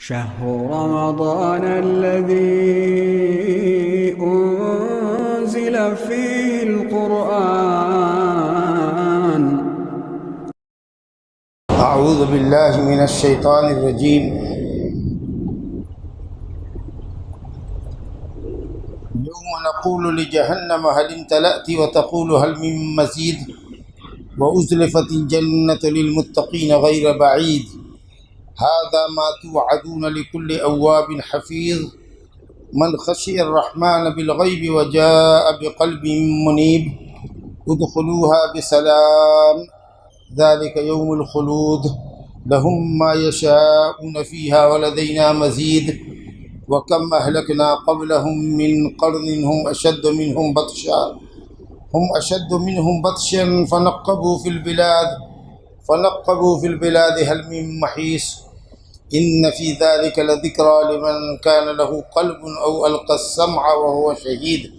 شهر رمضان الذي أنزل فيه القرآن. أعوذ بالله من الشيطان الرجيم. يوم نقول لجهنم هل امتلأت وتقول هل من مزيد وأزلفت الجنة للمتقين غير بعيد هذا ما توعدون لكل أواب حفيظ من خشي الرحمن بالغيب وجاء بقلب منيب ادخلوها بسلام ذلك يوم الخلود لهم ما يشاءون فيها ولدينا مزيد وكم أهلكنا قبلهم من قرن هم أشد منهم بطشا فنقبوا في البلاد هل من محيص إن في ذلك لذكرى لمن كان له قلب أو ألقى السمع وهو شهيد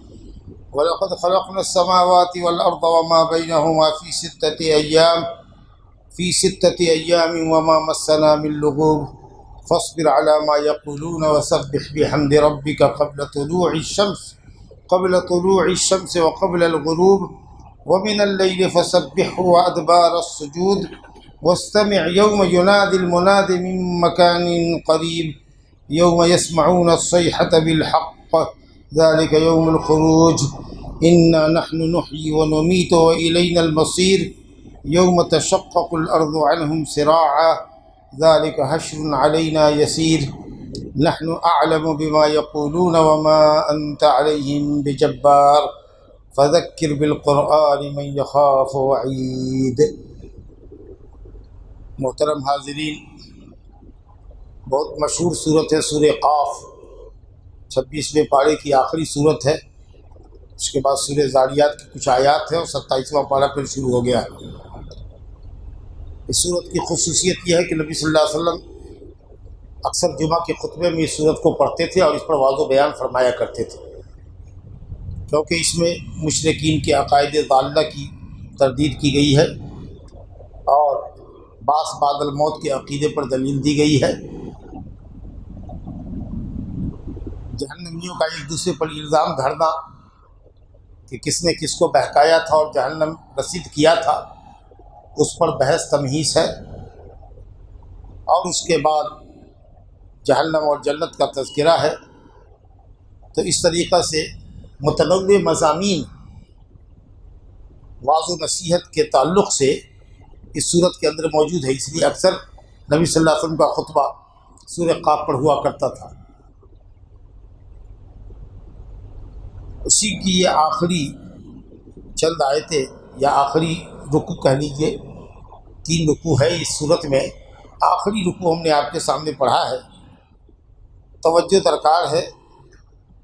ولقد خلقنا السماوات والأرض وما بينهما في ستة أيام وما مسنا من لغوب فاصبر على ما يقولون وسبح بحمد ربك قبل طلوع الشمس وقبل الغروب ومن الليل فسبحه وأدبار السجود واستمع يوم ينادي المناد من مكان قريب يوم يسمعون الصيحة بالحق ذلك يوم الخروج إنا نحن نحيي ونميت وإلينا المصير يوم تشقق الأرض عنهم سراعا ذلك حشر علينا يسير نحن أعلم بما يقولون وما أنت عليهم بجبار فذكر بالقرآن من يخاف وعيد. محترم حاضرین، بہت مشہور صورت ہے سورہ قاف، 26ویں پارے کی آخری صورت ہے. اس کے بعد سورہ ذاریات کی کچھ آیات ہے اور 27واں پارہ پھر شروع ہو گیا. اس صورت کی خصوصیت یہ ہے کہ نبی صلی اللہ علیہ وسلم اکثر جمعہ کے خطبے میں اس صورت کو پڑھتے تھے اور اس پر واضح بیان فرمایا کرتے تھے، کیونکہ اس میں مشرکین کے عقائد ضالہ کی تردید کی گئی ہے اور بعث بعد الموت کے عقیدے پر دلیل دی گئی ہے. جہنمیوں کا ایک دوسرے پر الزام دھرنا کہ کس نے کس کو بہکایا تھا اور جہنم رسید کیا تھا، اس پر بحث تمہیس ہے. اور اس کے بعد جہنم اور جنت کا تذکرہ ہے. تو اس طریقہ سے متنوع مضامین واعظ و نصیحت کے تعلق سے اس صورت کے اندر موجود ہے. اس لیے اکثر نبی صلی اللہ علیہ وسلم کا خطبہ سورہ قاف پر ہوا کرتا تھا. اسی کی یہ آخری چند آیتیں یا آخری رکوع کہہ لیجیے، 3 رکوع ہے اس صورت میں. آخری رکوع ہم نے آپ کے سامنے پڑھا ہے. توجہ درکار ہے،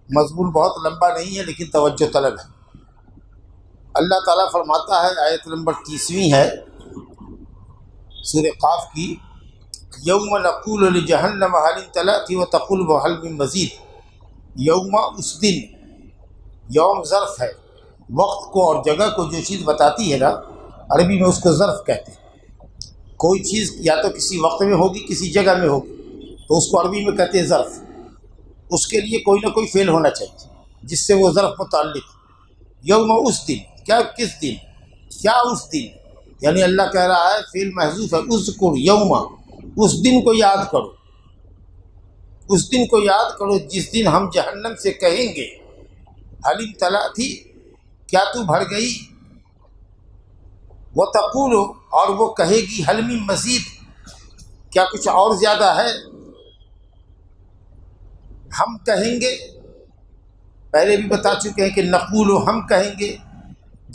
مضمون بہت لمبا نہیں ہے لیکن توجہ طلب ہے. اللہ تعالیٰ فرماتا ہے، آیت نمبر 30ویں ہے سورہ قاف کی، یوم نقول لجہنم هل امتلأت وتقول هل من مزید. یوم اس دن، یوم ظرف ہے، وقت کو اور جگہ کو جو چیز بتاتی ہے نا، عربی میں اس کو ظرف کہتے ہیں. کوئی چیز یا تو کسی وقت میں ہوگی کسی جگہ میں ہوگی تو اس کو عربی میں کہتے ہیں ظرف. اس کے لیے کوئی نہ کوئی فعل ہونا چاہیے جس سے وہ ظرف متعلق. یوم اس دن، کیا کس دن، کیا اس دن، یعنی اللہ کہہ رہا ہے فعل محذوف ہے، اذکر یوم، اس دن کو یاد کرو، اس دن کو یاد کرو جس دن ہم جہنم سے کہیں گے هل امتلأت، کیا تو بھر گئی، وتقول، اور وہ کہے گی هل من مزید، کیا کچھ اور زیادہ ہے. ہم کہیں گے، پہلے بھی بتا چکے ہیں کہ نقول ہم کہیں گے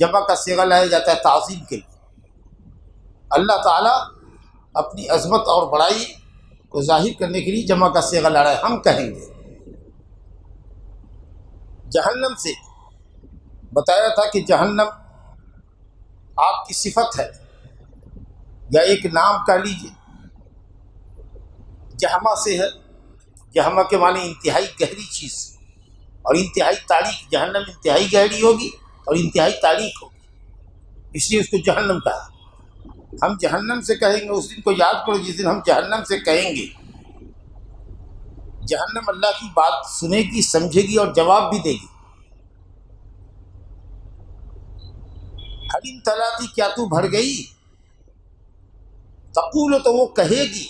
جمع کا صیغہ لایا جاتا ہے تعظیم کے لیے. اللہ تعالیٰ اپنی عظمت اور بڑائی کو ظاہر کرنے کے لیے جمع کا صیغہ لا رہا ہے، ہم کہیں گے. جہنم سے بتایا تھا کہ جہنم آگ کی صفت ہے یا ایک نام کہہ لیجیے. جہمہ سے ہے، جہمہ کے معنی انتہائی گہری چیز اور انتہائی تاریک. جہنم انتہائی گہری ہوگی اور انتہائی تاریک ہوگی، اس لیے اس کو جہنم کہا. ہم جہنم سے کہیں گے، اس دن کو یاد کرو جس دن ہم جہنم سے کہیں گے جہنم اللہ کی بات سنے گی، سمجھے گی اور جواب بھی دے گی۔ حل امتلأتی، کیا تو بھر گئی؟ تقول، تو وہ کہے گی،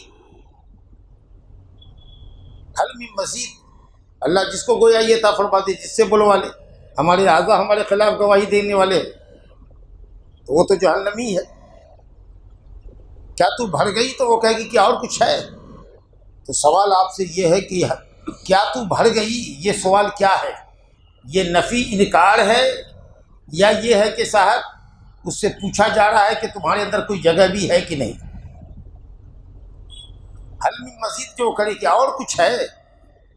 حل من مزید، اللہ جس کو گویا یہ عطا فرما دے، جس سے بلوا لے، ہمارے اعضا ہمارے خلاف گواہی دینے والے، تو وہ تو جہنمی ہے۔ کیا تو بھر گئی؟ تو وہ کہے گی کہ اور کچھ ہے۔ تو سوال آپ سے یہ ہے کہ کیا تو بھر گئی، یہ سوال کیا ہے؟ یہ نفی انکار ہے، یا یہ ہے کہ صاحب اس سے پوچھا جا رہا ہے کہ تمہارے اندر کوئی جگہ بھی ہے کہ نہیں؟ حل من مزید جو کرے کہ اور کچھ ہے،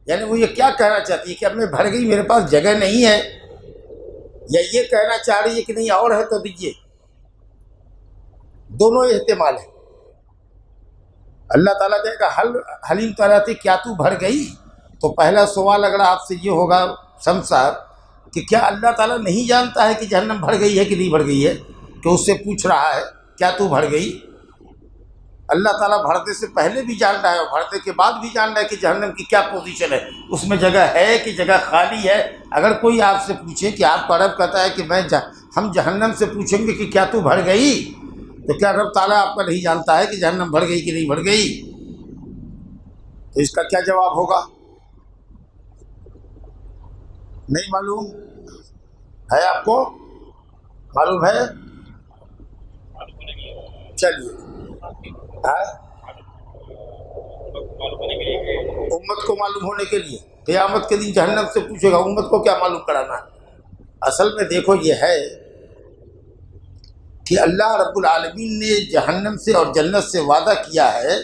یعنی وہ یہ کیا کہنا چاہتی ہے کہ اب میں بھر گئی، میرے پاس جگہ نہیں ہے، یا یہ کہنا چاہ رہی ہے کہ نہیں اور ہے تو دیجیے۔ دونوں احتمال ہیں۔ اللہ تعالیٰ کہے گا حل امتلأتی، کیا تو بھر گئی؟ تو پہلا سوال اگر آپ سے یہ ہوگا شمس صاحب کہ کیا اللہ تعالیٰ نہیں جانتا ہے کہ جہنم بھر گئی ہے کہ نہیں بھر گئی ہے، کہ اس سے پوچھ رہا ہے کیا تو بھر گئی؟ اللہ تعالیٰ بھرنے سے پہلے بھی جان رہا ہے اور بھرنے کے بعد بھی جان رہا ہے کہ جہنم کی کیا پوزیشن ہے، اس میں جگہ ہے کہ جگہ خالی ہے۔ اگر کوئی آپ سے پوچھے کہ آپ کا رب کہتا ہے کہ ہم جہنم سے پوچھیں گے کہ کیا تو بھر گئی، تو کیا رب تعالیٰ آپ کا نہیں جانتا ہے کہ جہنم بھر گئی کہ نہیں بھر گئی؟ تو اس کا کیا جواب ہوگا؟ نہیں معلوم ہے؟ آپ کو معلوم ہے؟ چلیے، امت کو معلوم ہونے کے لیے قیامت کے دن جہنم سے پوچھے گا، امت کو کیا معلوم کرانا ہے؟ اصل میں دیکھو یہ ہے کہ اللہ رب العالمین نے جہنم سے اور جنت سے وعدہ کیا ہے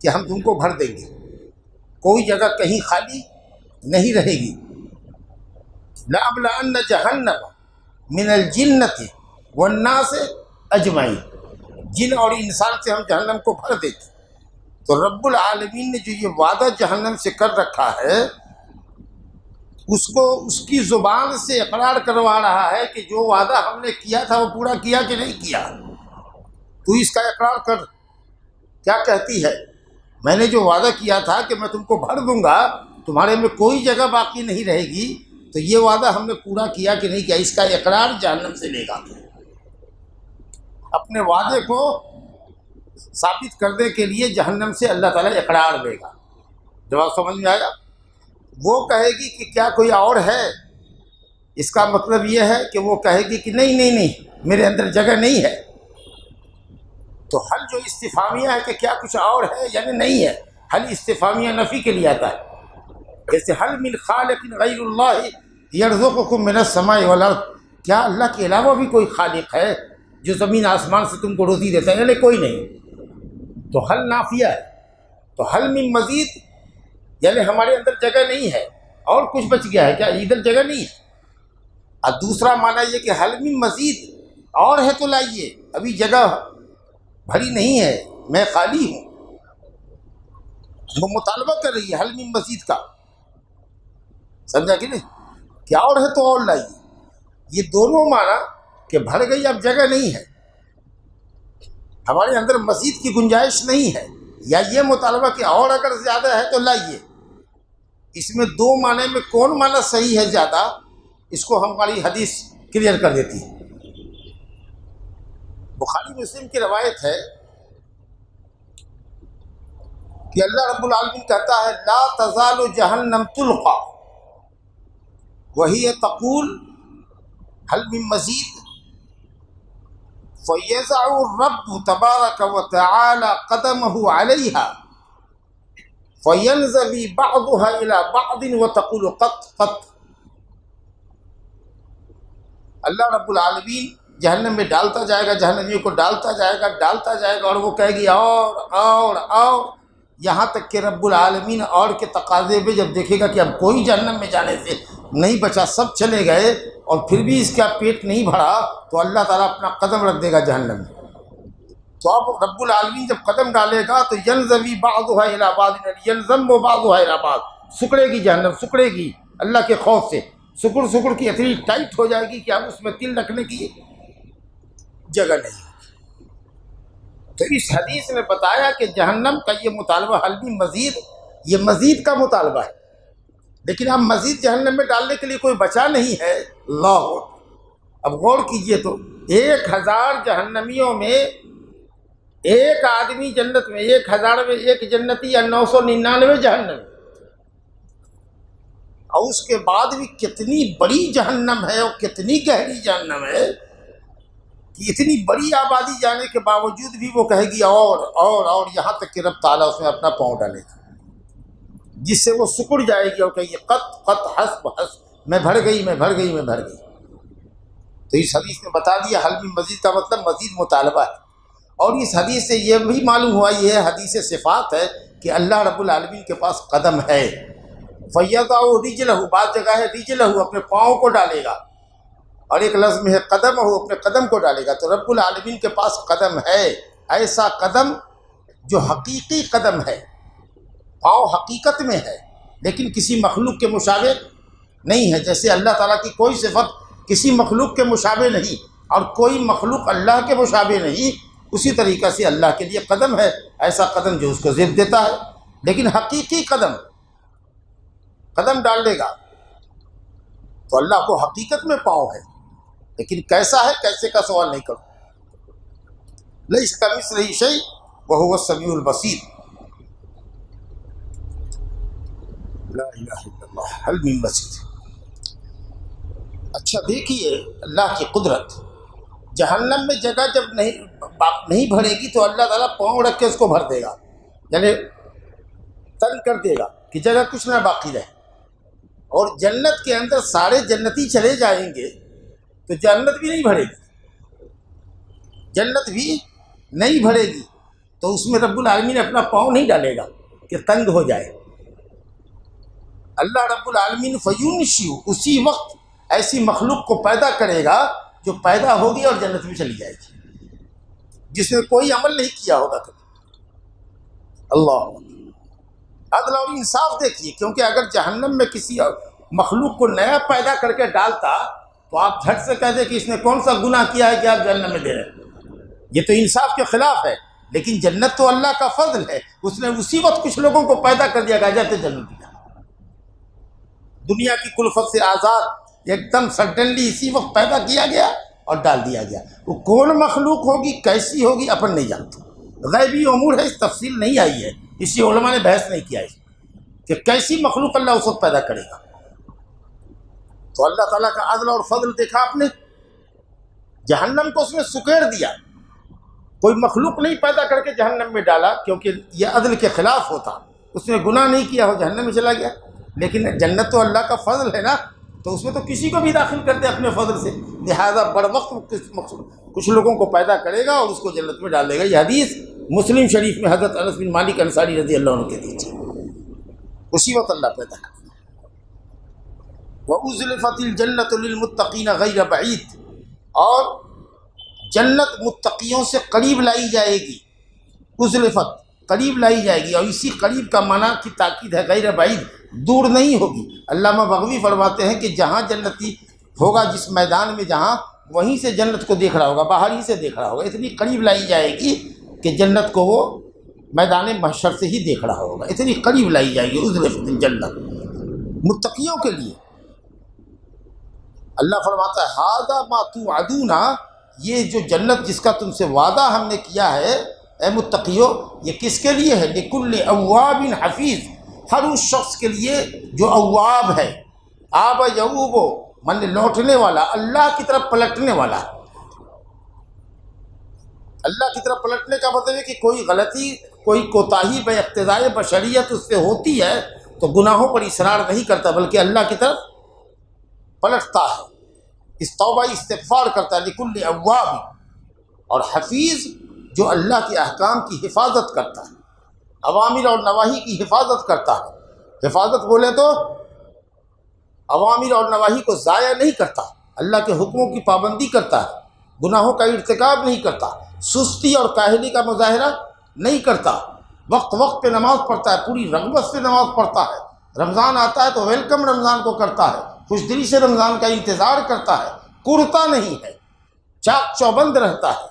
کہ ہم تم کو بھر دیں گے، کوئی جگہ کہیں خالی نہیں رہے گی۔ لَأَمْلَأَنَّ جَهَنَّمَ مِنَ الْجِنَّةِ وَالنَّاسِ أَجْمَعِينَ، جن اور انسان سے ہم جہنم کو بھر دیں گے۔ تو رب العالمین نے جو یہ وعدہ جہنم سے کر رکھا ہے، اس کو اس کی زبان سے اقرار کروا رہا ہے کہ جو وعدہ ہم نے کیا تھا وہ پورا کیا کہ نہیں کیا؟ تو اس کا اقرار کر، کیا کہتی ہے؟ میں نے جو وعدہ کیا تھا کہ میں تم کو بھر دوں گا، تمہارے میں کوئی جگہ باقی نہیں رہے گی، تو یہ وعدہ ہم نے پورا کیا کہ نہیں کیا؟ اس کا اقرار جہنم سے لے گا، اپنے وعدے کو ثابت کرنے کے لیے جہنم سے اللہ تعالیٰ اقرار لے گا۔ جواب سمجھ میں آیا؟ وہ کہے گی کہ کیا کوئی اور ہے؟ اس کا مطلب یہ ہے کہ وہ کہے گی کہ نہیں نہیں نہیں، میرے اندر جگہ نہیں ہے۔ تو حل جو استفہامیہ ہے کہ کیا کچھ اور ہے، یعنی نہیں ہے، حل استفہامیہ نفی کے لیے آتا ہے۔ جیسے حل من خالق غیر اللہ یرزقکم من السماء والارض، کیا اللہ کے علاوہ بھی کوئی خالق ہے جو زمین آسمان سے تم کو روزی دیتا ہے؟ یعنی کوئی نہیں۔ تو حل نافیہ ہے۔ تو حل من مزید یعنی ہمارے اندر جگہ نہیں ہے، اور کچھ بچ گیا ہے کیا؟ ادھر جگہ نہیں ہے۔ اور دوسرا معنی یہ کہ حل من مزید، اور ہے تو لائیے، ابھی جگہ بھری نہیں ہے، میں خالی ہوں۔ وہ مطالبہ کر رہی ہے حل من مزید کا، سمجھا کہ نہیں؟ کہ اور ہے تو اور لائیے۔ یہ دونوں معنی کہ بھر گئی، اب جگہ نہیں ہے، ہمارے اندر مزید کی گنجائش نہیں ہے، یا یہ مطالبہ کہ اور اگر زیادہ ہے تو لائیے۔ اس میں دو معنی میں کون معنی صحیح ہے زیادہ، اس کو ہماری حدیث کلیئر کر دیتی ہے۔ بخاری مسلم کی روایت ہے کہ اللہ رب العالمین کہتا ہے لا تزال جہنم تلقا وہی تقول حل من مزید فَيَزَعُ الرَّبُّ تَبَارَكَ وَتَعَالَى قَدَمَهُ عَلَيْهَا فَيَنْزَوِي بَعْضُهَا إِلَى بَعْضٍ وَتَقُولُ قَطْ قَطْ۔ اللہ رب العالمین جہنم میں ڈالتا جائے گا، جہنمیوں کو ڈالتا جائے گا، اور وہ کہے گی اور یہاں تک کہ رب العالمین اور کے تقاضے پہ جب دیکھے گا کہ اب کوئی جہنم میں جانے سے نہیں بچا، سب چلے گئے اور پھر بھی اس کا پیٹ نہیں بھرا، تو اللہ تعالیٰ اپنا قدم رکھ دے گا جہنم میں۔ تو اب رب العالمین جب قدم ڈالے گا تو ینزوی بعضها الی بعض، ینضم بعضها الی بعض، سکڑے گی جہنم، سکڑے گی اللہ کے خوف سے، سکڑ کی اتنی ٹائٹ ہو جائے گی کہ اب اس میں تل رکھنے کی جگہ نہیں۔ تو اس حدیث نے بتایا کہ جہنم کا یہ مطالبہ حل من مزید یہ مزید کا مطالبہ ہے، لیکن اب مزید جہنم میں ڈالنے کے لیے کوئی بچا نہیں ہے۔ اللہ، اب غور کیجئے تو 1000 جہنمیوں میں ایک آدمی جنت میں، 1000 میں ایک جنتی یا 999 جہنم، اور اس کے بعد بھی کتنی بڑی جہنم ہے اور کتنی گہری جہنم ہے کہ اتنی بڑی آبادی جانے کے باوجود بھی وہ کہے گی اور یہاں تک کہ رب تعالیٰ اس میں اپنا پاؤں ڈالے گا، جس سے وہ سکڑ جائے گی اور کہے گی قط حسب حسب، میں بھر گئی میں بھر گئی میں بھر گئی۔ تو اس حدیث نے بتا دیا حل میں مزید کا مطلب مزید مطالبہ ہے۔ اور اس حدیث سے یہ بھی معلوم ہوا، یہ حدیث صفات ہے کہ اللہ رب العالمین کے پاس قدم ہے۔ فَيَضَعُ رِجْلَهُ، بعض جگہ ہے رِجْلَهُ، اپنے پاؤں کو ڈالے گا، اور ایک لفظ میں ہے قدمہ، اپنے قدم کو ڈالے گا۔ تو رب العالمین کے پاس قدم ہے، ایسا قدم جو حقیقی قدم ہے، پاؤں حقیقت میں ہے لیکن کسی مخلوق کے مشابہ نہیں ہے۔ جیسے اللہ تعالیٰ کی کوئی صفت کسی مخلوق کے مشابہ نہیں اور کوئی مخلوق اللہ کے مشابہ نہیں، اسی طریقہ سے اللہ کے لیے قدم ہے، ایسا قدم جو اس کو ضد دیتا ہے، لیکن حقیقی قدم ڈال دے گا۔ تو اللہ کو حقیقت میں پاؤں ہے، لیکن کیسا ہے، کیسے کا سوال نہیں کرو۔ لیس کمثلہ شیء وہو السمیع البصیر۔ لا الہ الا اللہ، حل من مزید۔ اچھا دیکھیے اللہ کی قدرت، جہنم میں جگہ جب نہیں بھرے گی تو اللہ تعالیٰ پاؤں رکھ کے اس کو بھر دے گا، یعنی تنگ کر دے گا کہ جگہ کچھ نہ باقی رہے۔ اور جنت کے اندر سارے جنتی چلے جائیں گے تو جنت بھی نہیں بھرے گی، جنت بھی نہیں بھرے گی، تو اس میں رب العالمین اپنا پاؤں نہیں ڈالے گا کہ تنگ ہو جائے۔ اللہ رب العالمین فینشئ، اسی وقت ایسی مخلوق کو پیدا کرے گا جو پیدا ہوگی اور جنت میں چلی جائے گی، جس نے کوئی عمل نہیں کیا ہوگا کبھی۔ اللہ عدل اور انصاف دیکھیے، کیونکہ اگر جہنم میں کسی مخلوق کو نیا پیدا کر کے ڈالتا تو آپ جھٹ سے کہہ دیں کہ اس نے کون سا گناہ کیا ہے کہ آپ جہنم میں دے رہے ہیں، یہ تو انصاف کے خلاف ہے۔ لیکن جنت تو اللہ کا فضل ہے، اس نے اسی وقت کچھ لوگوں کو پیدا کر دیا، کہا جاتے جنت دیا، دنیا کی کلفت سے آزاد، ایک دم سڈنلی اسی وقت پیدا کیا گیا اور ڈال دیا گیا۔ وہ کون مخلوق ہوگی، کیسی ہوگی، اپن نہیں جانتے، غیبی امور ہے، اس تفصیل نہیں آئی ہے، اسی علماء نے بحث نہیں کیا اس کہ کیسی مخلوق اللہ اس وقت پیدا کرے گا۔ تو اللہ تعالیٰ کا عدل اور فضل دیکھا آپ نے، جہنم کو اس نے سکیڑ دیا، کوئی مخلوق نہیں پیدا کر کے جہنم میں ڈالا، کیونکہ یہ عدل کے خلاف ہوتا، اس نے گناہ نہیں کیا ہو جہنم میں چلا گیا۔ لیکن جنت تو اللہ کا فضل ہے نا، تو اس میں تو کسی کو بھی داخل کر دے اپنے فضل سے، لہذا بڑ وقت کچھ لوگوں کو پیدا کرے گا اور اس کو جنت میں ڈال دے گا۔ یہ حدیث مسلم شریف میں حضرت انس بن مالک انصاری رضی اللہ عنہ کے دیجیے، اسی وقت اللہ پیدا کرتا۔ وَأُزْلِفَتِ الْجَنَّةُ لِلْمُتَّقِينَ غَيْرَ بَعِيدٍ، اور جنت متقیوں سے قریب لائی جائے گی، ازلفت قریب لائی جائے گی، اور اسی قریب کا معنی کی تاکید ہے، غیر بعید، دور نہیں ہوگی۔ علامہ بغوی فرماتے ہیں کہ جہاں جنتی ہوگا، جس میدان میں جہاں، وہیں سے جنت کو دیکھ رہا ہوگا، باہر ہی سے دیکھ رہا ہوگا، اتنی قریب لائی جائے گی کہ جنت کو وہ میدان محشر سے ہی دیکھ رہا ہوگا، اتنی قریب لائی جائے گی ازلفت الجنت متقیوں کے لیے۔ اللہ فرماتا ہے ھذا ما توعدون، یہ جو جنت جس کا تم سے وعدہ ہم نے کیا ہے اے متقیو، یہ کس کے لیے ہے؟ لکل اواب حفیظ، ہر اس شخص کے لیے جو اواب ہے، آب یعوب من لوٹنے والا، اللہ کی طرف پلٹنے والا۔ اللہ کی طرف پلٹنے کا مطلب ہے کہ کوئی غلطی، کوئی کوتاہی بے اقتدار بشریت اس سے ہوتی ہے تو گناہوں پر اصرار نہیں کرتا، بلکہ اللہ کی طرف پلٹتا ہے، توبہ استغفار کرتا ہے۔ لکل اواب، اور حفیظ جو اللہ کے احکام کی حفاظت کرتا ہے، اوامر اور نواہی کی حفاظت کرتا ہے۔ حفاظت بولے تو اوامر اور نواہی کو ضائع نہیں کرتا، اللہ کے حکموں کی پابندی کرتا ہے، گناہوں کا ارتکاب نہیں کرتا، سستی اور کاہلی کا مظاہرہ نہیں کرتا، وقت وقت پہ نماز پڑھتا ہے، پوری رغبت سے نماز پڑھتا ہے، رمضان آتا ہے تو ویلکم رمضان کو کرتا ہے، خوش دلی سے رمضان کا انتظار کرتا ہے، کرتا نہیں ہے، چاق چوبند رہتا ہے۔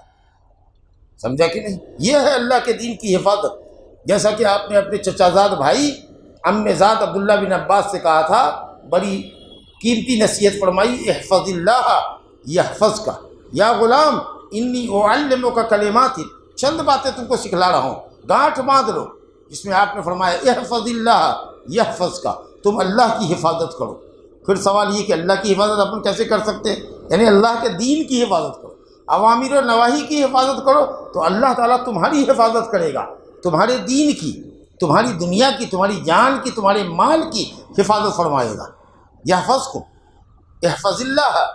سمجھا کہ نہیں؟ یہ ہے اللہ کے دین کی حفاظت۔ جیسا کہ آپ نے اپنے چچا زاد بھائی ام زاد عبداللہ بن عباس سے کہا تھا، بڑی قیمتی نصیحت فرمائی، احفظ اللہ یحفظ کا، یا غلام انی اعلمک کلمات، چند باتیں تم کو سکھلا رہا ہوں، گانٹھ باندھ لو۔ اس میں آپ نے فرمایا احفظ اللہ یحفظ کا، تم اللہ کی حفاظت کرو۔ پھر سوال یہ کہ اللہ کی حفاظت اپن کیسے کر سکتے ہیں؟ یعنی اللہ کے دین کی حفاظت کرو، اوامر و نواہی کی حفاظت کرو تو اللہ تعالیٰ تمہاری حفاظت کرے گا، تمہارے دین کی، تمہاری دنیا کی، تمہاری جان کی، تمہارے مال کی حفاظت فرمائے گا۔ یحفظکم، احفظ اللہ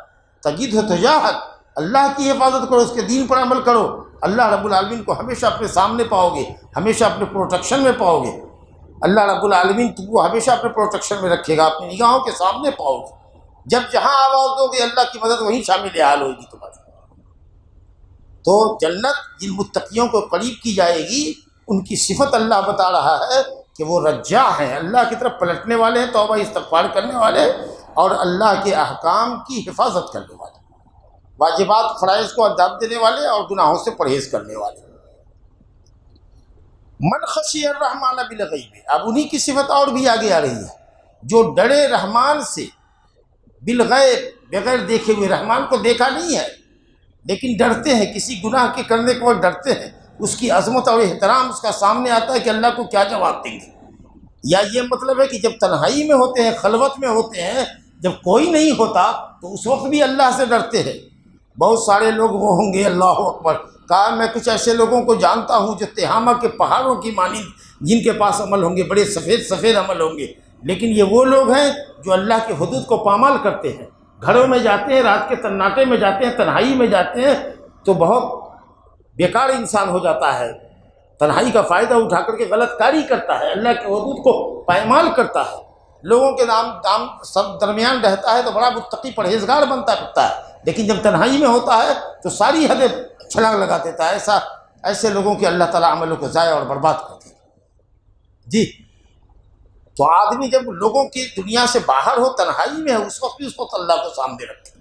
تجدہ تجاہک، اللہ کی حفاظت کرو، اس کے دین پر عمل کرو، اللہ رب العالمین کو ہمیشہ اپنے سامنے پاؤ گے، ہمیشہ اپنے پروٹیکشن میں پاؤ گے۔ اللہ رب العالمین تم کو ہمیشہ اپنے پروٹیکشن میں رکھے گا، اپنی نگاہوں کے سامنے پاؤ گے۔ جب جہاں آواز دو گے اللہ کی مدد وہیں شامل حال ہوگی تمہاری۔ تو جنت جن متقیوں کو قریب کی جائے گی، ان کی صفت اللہ بتا رہا ہے کہ وہ رجاع ہیں، اللہ کی طرف پلٹنے والے ہیں، توبہ استغفار کرنے والے اور اللہ کے احکام کی حفاظت کرنے والے، واجبات فرائض کو انجام دینے والے اور گناہوں سے پرہیز کرنے والے۔ من خشی الرحمن بالغیب، اب انہی کی صفت اور بھی آگے آ رہی ہے، جو ڈرے رحمان سے بالغیب، بغیر دیکھے ہوئے، رحمان کو دیکھا نہیں ہے لیکن ڈرتے ہیں، کسی گناہ کے کرنے کے وقت ڈرتے ہیں، اس کی عظمت اور احترام اس کا سامنے آتا ہے کہ اللہ کو کیا جواب دیں گے۔ یا یہ مطلب ہے کہ جب تنہائی میں ہوتے ہیں، خلوت میں ہوتے ہیں، جب کوئی نہیں ہوتا تو اس وقت بھی اللہ سے ڈرتے ہیں۔ بہت سارے لوگ وہ ہوں گے، اللہ اکبر، کہا میں کچھ ایسے لوگوں کو جانتا ہوں جو تہامہ کے پہاڑوں کی مانند جن کے پاس عمل ہوں گے، بڑے سفید سفید عمل ہوں گے، لیکن یہ وہ لوگ ہیں جو اللہ کے حدود کو پامال کرتے ہیں، گھروں میں جاتے ہیں، رات کے تناٹے میں جاتے ہیں، تنہائی میں جاتے ہیں تو بہت بیکار انسان ہو جاتا ہے، تنہائی کا فائدہ اٹھا کر کے غلط کاری کرتا ہے، اللہ کے حدود کو پامال کرتا ہے، لوگوں کے دام سب درمیان رہتا ہے تو بڑا متقی پرہیزگار بنتا کرتا ہے، لیکن جب تنہائی میں ہوتا ہے تو ساری حدیں چھلانگ لگا دیتا ہے۔ ایسے لوگوں کے اللہ تعالیٰ عملوں کو ضائع اور برباد کر دیتا ہے۔ جی، تو آدمی جب لوگوں کی دنیا سے باہر ہو، تنہائی میں ہے، اس وقت بھی اس وقت اللہ کو سامنے رکھے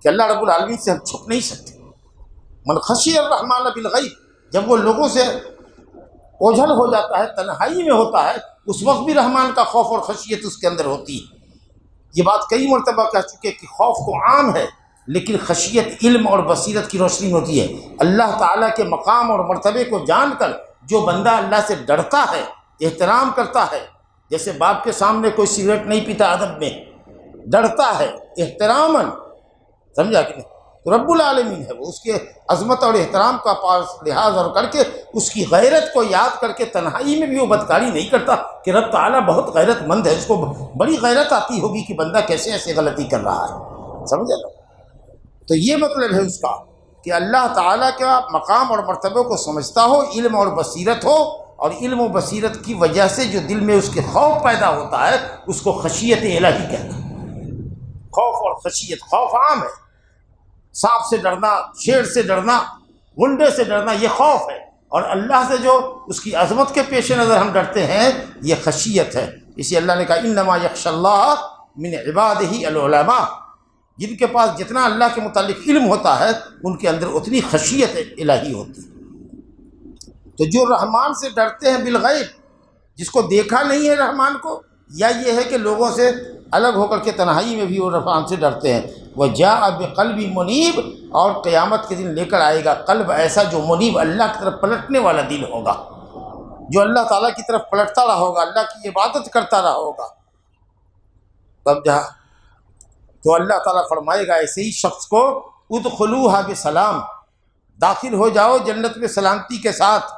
کہ اللہ رب العالمین سے ہم چھپ نہیں سکتے۔ من خشی الرحمن بالغیب، جب وہ لوگوں سے اوجھل ہو جاتا ہے، تنہائی میں ہوتا ہے، اس وقت بھی رحمان کا خوف اور خشیت اس کے اندر ہوتی ہے۔ یہ بات کئی مرتبہ کہہ چکے کہ خوف تو عام ہے لیکن خشیت علم اور بصیرت کی روشنی ہوتی ہے۔ اللہ تعالیٰ کے مقام اور مرتبے کو جان کر جو بندہ اللہ سے ڈرتا ہے، احترام کرتا ہے، جیسے باپ کے سامنے کوئی سگریٹ نہیں پیتا ادب میں، ڈرتا ہے احتراماً، سمجھا کہ نہیں، تو رب العالمین ہے وہ، اس کے عظمت اور احترام کا پاس لحاظ اور کر کے اس کی غیرت کو یاد کر کے تنہائی میں بھی وہ بدکاری نہیں کرتا کہ رب تعالیٰ بہت غیرت مند ہے، اس کو بڑی غیرت آتی ہوگی کہ بندہ کیسے ایسے غلطی کر رہا ہے، سمجھا نا۔ تو یہ مطلب ہے اس کا کہ اللہ تعالیٰ کا مقام اور مرتبے کو سمجھتا ہو، علم اور بصیرت ہو، اور علم و بصیرت کی وجہ سے جو دل میں اس کے خوف پیدا ہوتا ہے اس کو خشیت الہی کہتا ہے۔ خوف اور خشیت، خوف عام ہے، سانپ سے ڈرنا، شیر سے ڈرنا، غنڈے سے ڈرنا، یہ خوف ہے، اور اللہ سے جو اس کی عظمت کے پیش نظر ہم ڈرتے ہیں یہ خشیت ہے۔ اسی اللہ نے کہا انما یخشی اللہ من عبادہ العلماء، جن کے پاس جتنا اللہ کے متعلق علم ہوتا ہے ان کے اندر اتنی خشیت الہی ہوتی ہے۔ تو جو رحمان سے ڈرتے ہیں بالغیب، جس کو دیکھا نہیں ہے رحمان کو، یا یہ ہے کہ لوگوں سے الگ ہو کر کے تنہائی میں بھی وہ رحمان سے ڈرتے ہیں، وَجَاءَ بِقَلْبٍ مُنِیبٍ، اور قیامت کے دن لے کر آئے گا قلب ایسا جو منیب، اللہ کی طرف پلٹنے والا دل ہوگا، جو اللہ تعالیٰ کی طرف پلٹتا رہا ہوگا، اللہ کی عبادت کرتا رہا ہوگا۔ تب جہاں تو اللہ تعالیٰ فرمائے گا ایسے ہی شخص کو ادخلوہا بسلام، داخل ہو جاؤ جنت میں سلامتی کے ساتھ۔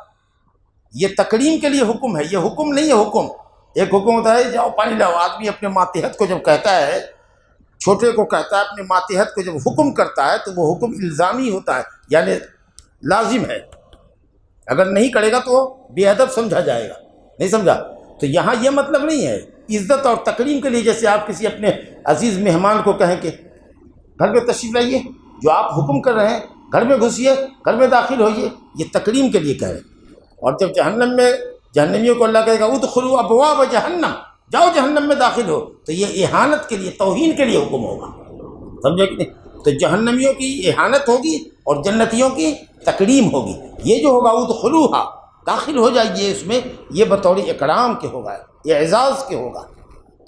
یہ تکریم کے لیے حکم ہے، یہ حکم نہیں ہے۔ حکم ایک حکم ہوتا ہے جاؤ پانی لاؤ، آدمی اپنے ماتحت کو جب کہتا ہے، چھوٹے کو کہتا ہے، اپنے ماتحت کو جب حکم کرتا ہے تو وہ حکم الزامی ہوتا ہے، یعنی لازم ہے، اگر نہیں کرے گا تو وہ بے ادب سمجھا جائے گا، نہیں سمجھا؟ تو یہاں یہ مطلب نہیں ہے، عزت اور تکریم کے لیے، جیسے آپ کسی اپنے عزیز مہمان کو کہیں کہ گھر میں تشریف لائیے، جو آپ حکم کر رہے ہیں گھر میں گھسیے، گھر میں داخل ہوئیے، یہ تکریم کے لیے کہہ رہے ہیں۔ اور جب جہنم میں جہنمیوں کو اللہ کہے گا ادخلوا ابواب جہنم، جاؤ جہنم میں داخل ہو، تو یہ اہانت کے لیے، توہین کے لیے حکم ہوگا، سمجھے کہ نہیں؟ تو جہنمیوں کی اہانت ہوگی اور جنتیوں کی تکریم ہوگی۔ یہ جو ہوگا ادخلوہا، داخل ہو جائیے اس میں، یہ بطور اکرام کے ہوگا، یہ اعزاز کے ہوگا۔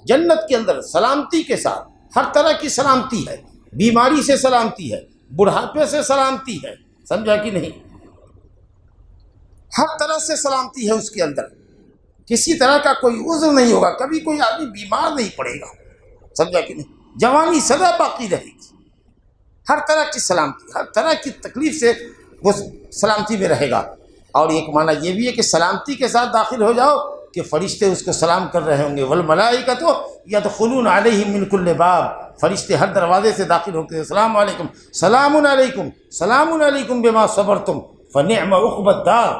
جنت کے اندر سلامتی کے ساتھ ہر طرح کی سلامتی ہے، بیماری سے سلامتی ہے، بڑھاپے سے سلامتی ہے، سمجھا کہ نہیں؟ ہر طرح سے سلامتی ہے اس کے اندر، کسی طرح کا کوئی عذر نہیں ہوگا، کبھی کوئی آدمی بیمار نہیں پڑے گا، سمجھا کہ نہیں؟ جوانی سدا باقی رہے گی، ہر طرح کی سلامتی، ہر طرح کی تکلیف سے وہ سلامتی میں رہے گا۔ اور ایک معنی یہ بھی ہے کہ سلامتی کے ساتھ داخل ہو جاؤ کہ فرشتے اس کو سلام کر رہے ہوں گے، والملائکۃ یدخلون علیہم من کل باب، فرشتے ہر دروازے سے داخل ہوتے ہیں، السلام علیکم، سلام علیکم، سلام علیکم بما صبرتم فنعم عقبی الدار،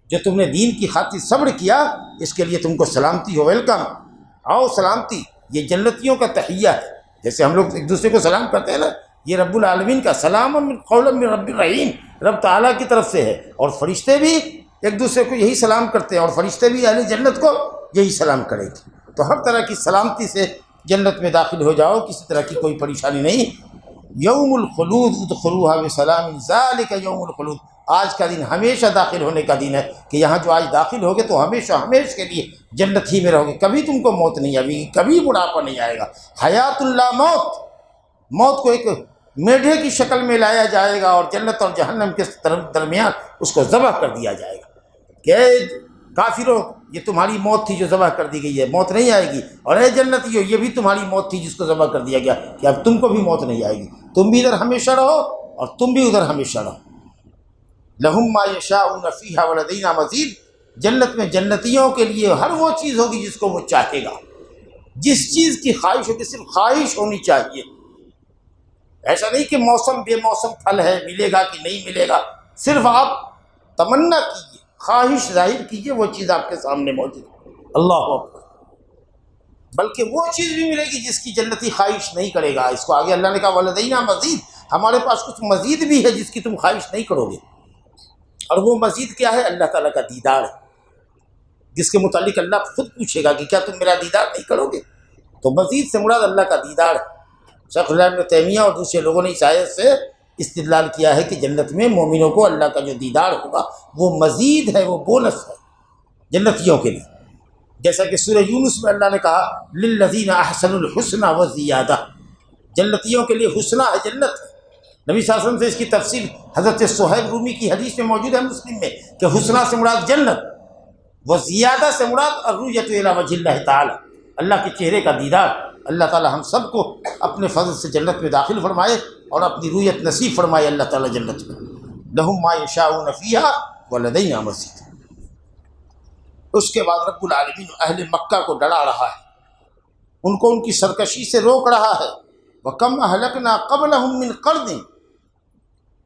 جو تم نے دین کی خاطر صبر کیا اس کے لیے تم کو سلامتی ہو، ویلکم، آؤ سلامتی۔ یہ جنتیوں کا تحیہ ہے، جیسے ہم لوگ ایک دوسرے کو سلام کرتے ہیں نا، یہ رب العالمین کا سلام من قول من رب الرحیم، رب تعالیٰ کی طرف سے ہے، اور فرشتے بھی ایک دوسرے کو یہی سلام کرتے ہیں، اور فرشتے بھی اہل جنت کو یہی سلام کریں گے۔ تو ہر طرح کی سلامتی سے جنت میں داخل ہو جاؤ، کسی طرح کی کوئی پریشانی نہیں۔ یوم الخلود ادخلوها بسلام، ذالک یوم الخلود، آج کا دن ہمیشہ داخل ہونے کا دن ہے، کہ یہاں جو آج داخل ہوگے تو ہمیشہ ہمیشہ کے لیے جنت ہی میں رہو گے، کبھی تم کو موت نہیں آئے گی، کبھی بڑھاپا نہیں آئے گا۔ حیات اللہ موت، موت کو ایک میڈھے کی شکل میں لایا جائے گا، اور جنت اور جہنم کے درمیان اس کو ذبح کر دیا جائے گا کہ اے کافروں، یہ تمہاری موت تھی جو ذبح کر دی گئی ہے، موت نہیں آئے گی، اور اے جنتیوں، یہ بھی تمہاری موت تھی جس کو ذبح کر دیا گیا، کہ اب تم کو بھی موت نہیں آئے گی، تم بھی ادھر ہمیشہ رہو اور تم بھی ادھر ہمیشہ رہو۔ لہم ما یشاءون فیہا ولدینا مزید، جنت میں جنتیوں کے لیے ہر وہ چیز ہوگی جس کو وہ چاہے گا، جس چیز کی خواہش ہوگی، صرف خواہش ہونی چاہیے، ایسا نہیں کہ موسم بے موسم پھل ہے، ملے گا کہ نہیں ملے گا، صرف آپ تمنا کیجیے، خواہش ظاہر کیجیے، وہ چیز آپ کے سامنے موجود ہے، اللہ اکبر۔ بلکہ وہ چیز بھی ملے گی جس کی جنتی خواہش نہیں کرے گا، اس کو آگے اللہ نے کہا ولدینا مزید، ہمارے پاس کچھ مزید بھی ہے جس کی تم خواہش نہیں کرو گے، اور وہ مزید کیا ہے؟ اللہ تعالیٰ کا دیدار ہے، جس کے متعلق اللہ خود پوچھے گا کہ کیا تم میرا دیدار نہیں کرو گے؟ تو مزید سے مراد اللہ کا دیدار ہے۔ شیخ الاسلام ابن تیمیہ اور دوسرے لوگوں نے اس آیت سے استدلال کیا ہے کہ جنت میں مومنوں کو اللہ کا جو دیدار ہوگا وہ مزید ہے، وہ بونس ہے جنتیوں کے لیے، جیسا کہ سورہ یونس میں اللہ نے کہا للذین احسنوا الحسنى وزیادہ، جنتیوں کے لیے حسنہ ہے، جنت ہے۔ نبی صلی اللہ علیہ وسلم سے اس کی تفسیر حضرت صہیب رومی کی حدیث میں موجود ہے مسلم میں، کہ حسنہ سے مراد جنت، وزیادہ سے مراد الرؤیۃ الی وجہ اللہ تعالی، اللہ کے چہرے کا دیدار۔ اللہ تعالی ہم سب کو اپنے فضل سے جنت میں داخل فرمائے اور اپنی رویت نصیب فرمائے اللہ تعالی جنت میں۔ لہم ما یشاءون فیہا ولدینا مزید۔ اس کے بعد رب العالمین اہل مکہ کو ڈرا رہا ہے، ان کو ان کی سرکشی سے روک رہا ہے۔ وَكَمْ أَهْلَكْنَا قَبْلَهُمْ مِنْ قَرْنٍ،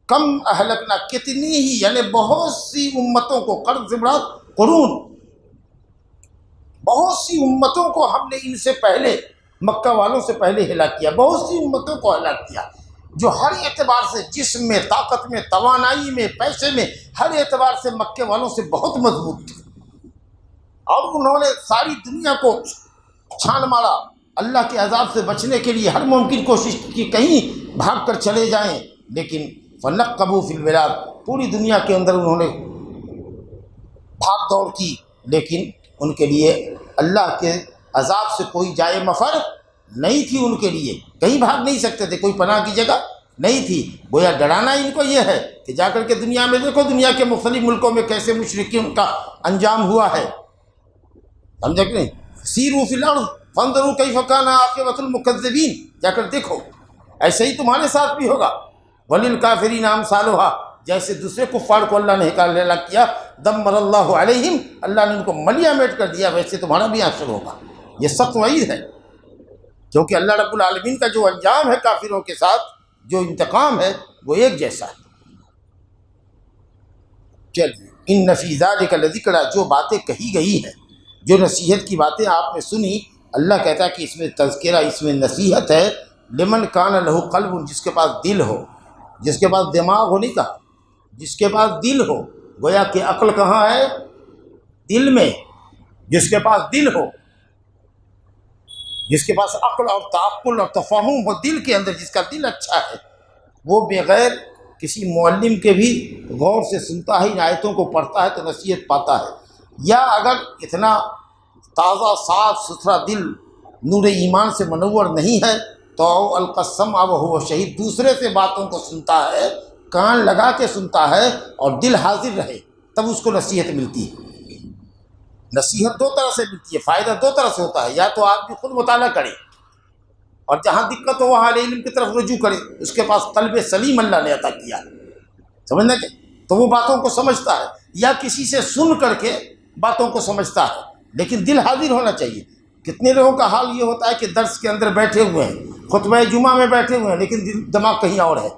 کم اہلکنا، کتنی ہی، یعنی بہت سی امتوں کو، قرن سے مراد قرون، بہت سی امتوں کو ہم نے ان سے پہلے، مکہ والوں سے پہلے ہلاک کیا، بہت سی امتوں کو ہلاک کیا، جو ہر اعتبار سے، جسم میں، طاقت میں، توانائی میں، پیسے میں، ہر اعتبار سے مکے والوں سے بہت مضبوط تھے، اور انہوں نے ساری دنیا کو چھان مارا، اللہ کے عذاب سے بچنے کے لیے ہر ممکن کوشش کی کہیں بھاگ کر چلے جائیں، لیکن فنقبوا فی البلاد، پوری دنیا کے اندر انہوں نے بھاگ دوڑ کی، لیکن ان کے لیے اللہ کے عذاب سے کوئی جائے مفر نہیں تھی، ان کے لیے کہیں بھاگ نہیں سکتے تھے، کوئی پناہ کی جگہ نہیں تھی۔ گویا ڈرانا ان کو یہ ہے کہ جا کر کے دنیا میں دیکھو، دنیا کے مختلف ملکوں میں کیسے مشرکین کا انجام ہوا ہے، سمجھا کہ نہیں؟ سیروا فی الارض فانظروا کیف کان عاقبۃ المکذبین، جا کر دیکھو، ایسے ہی تمہارے ساتھ بھی ہوگا۔ وللکافرین امثالها، جیسے دوسرے کفار کو اللہ نے ہلاک کیا، دمر اللہ علیہم، اللہ نے ان کو ملیہ میٹ کر دیا، ویسے تمہارا بھی حشر ہوگا۔ یہ سخت وعید ہے، کیونکہ اللہ رب العالمین کا جو انجام ہے کافروں کے ساتھ، جو انتقام ہے، وہ ایک جیسا ہے۔ چلیے، ان فی ذلک لذکری، جو باتیں کہی گئی ہیں، جو نصیحت کی باتیں آپ نے سنی، اللہ کہتا ہے کہ اس میں تذکرہ، اس میں نصیحت ہے، لمن کان لہ قلب، جس کے پاس دل ہو، جس کے پاس دماغ ہو نہیں کہا، جس کے پاس دل ہو، گویا کہ عقل کہاں ہے؟ دل میں۔ جس کے پاس دل ہو، جس کے پاس عقل اور تعقل اور تفہم ہو دل کے اندر، جس کا دل اچھا ہے، وہ بغیر کسی معلم کے بھی غور سے سنتا ہے، ان آیتوں کو پڑھتا ہے تو نصیحت پاتا ہے، یا اگر اتنا تازہ صاف ستھرا دل نور ایمان سے منور نہیں ہے تو القسم اب ہو شہید، دوسرے سے باتوں کو سنتا ہے، کان لگا کے سنتا ہے اور دل حاضر رہے تب اس کو نصیحت ملتی ہے۔ نصیحت دو طرح سے ملتی ہے، فائدہ دو طرح سے ہوتا ہے، یا تو آدمی خود مطالعہ کرے اور جہاں دقت ہو وہاں علم کی طرف رجوع کرے، اس کے پاس قلب سلیم اللہ نے عطا کیا، سمجھنا کہ تو وہ باتوں کو سمجھتا ہے، یا کسی سے سن کر کے باتوں کو سمجھتا ہے لیکن دل حاضر ہونا چاہیے۔ کتنے لوگوں کا حال یہ ہوتا ہے کہ درس کے اندر بیٹھے ہوئے ہیں، خطبہ جمعہ میں بیٹھے ہوئے ہیں لیکن دماغ کہیں اور ہے،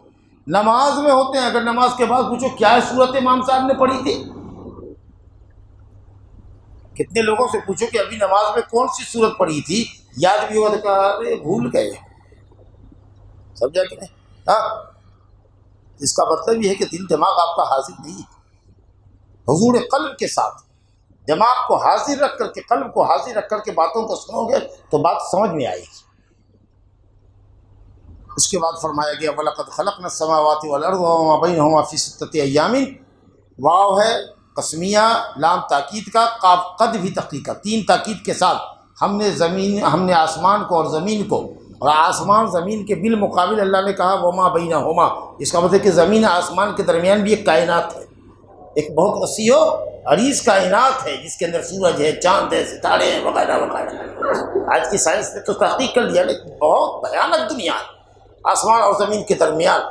نماز میں ہوتے ہیں، اگر نماز کے بعد پوچھو کیا صورت امام صاحب نے پڑھی تھی، کتنے لوگوں سے پوچھو کہ ابھی نماز میں کون سی صورت پڑھی تھی، یاد بھی ہوگا تو کہا ارے بھول گئے، سمجھا کہ نہیں؟ ہاں، اس کا مطلب یہ ہے کہ دل دماغ آپ کا حاضر نہیں ہے۔ حضور قلب کے ساتھ دماغ کو حاضر رکھ کر کے، قلب کو حاضر رکھ کر کے باتوں کو سنو گے تو بات سمجھ میں آئے گی۔ اس کے بعد فرمایا گیا وَلَقَدْ خَلَقْنَا السَّمَاوَاتِ وَالْأَرْضَ وَمَا بَيْنَهُمَا فِي سِتَّةِ أَيَّامٍ، واو ہے قسمیہ، لام تاکید کا، قاف قد بھی تحقیق کا، تین تاکید کے ساتھ ہم نے آسمان کو اور زمین کو، اور آسمان زمین کے بالمقابل اللہ نے کہا وما بینہما، اس کا مطلب کہ زمین آسمان کے درمیان بھی ایک کائنات ہے، ایک بہت وسیع و عریض کائنات ہے جس کے اندر سورج ہے، چاند ہے، ستارے ہیں، وغیرہ وغیرہ۔ آج کی سائنس نے تو تحقیق کر لیا لیکن بہت بھیانک دنیا ہے آسمان اور زمین کے درمیان،